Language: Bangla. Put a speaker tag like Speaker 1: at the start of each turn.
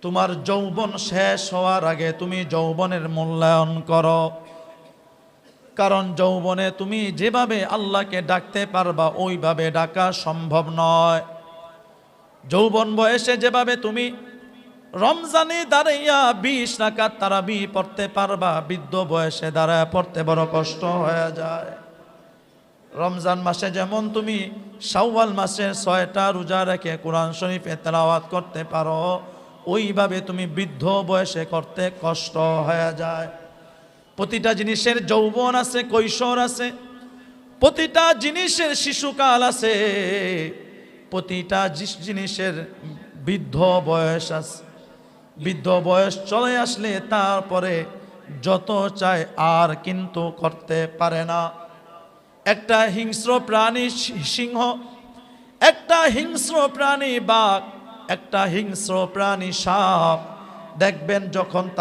Speaker 1: তোমার যৌবন শেষ হওয়ার আগে তুমি যৌবনের মূল্যায়ন করো। কারণ যৌবনে তুমি যেভাবে আল্লাহকে ডাকতে পারবা ওইভাবে ডাকা সম্ভব নয়। যৌবন বয়সে যেভাবে তুমি রমজানে দাঁড়াইয়া 20 রাকাত তারাবি পড়তে পারবা, বৃদ্ধ বয়সে দাঁড়ায় পড়তে বড় কষ্ট হয়ে যায়। রমজান মাসে যেমন তুমি শাওয়াল মাসের 6টা রোজা রেখে কোরআন শরীফে তেলাওয়াত করতে পারো, ওইভাবে তুমি বৃদ্ধ বয়সে করতে কষ্ট হয়ে যায়। প্রতিটা জিনিসের যৌবন আছে, কৈশোর আছে, প্রতিটা জিনিসের শিশুকাল আছে, প্রতিটা জিনিসের বৃদ্ধ বয়স আছে। বৃদ্ধ বয়স চলে আসলে তারপরে যত চায় আর কিন্তু করতে পারে না। একটা হিংস্র প্রাণী সিংহ, একটা হিংস্র প্রাণী বাঘ, একটা হিংস্র প্রাণী সাপ, দেখবেন যখন তার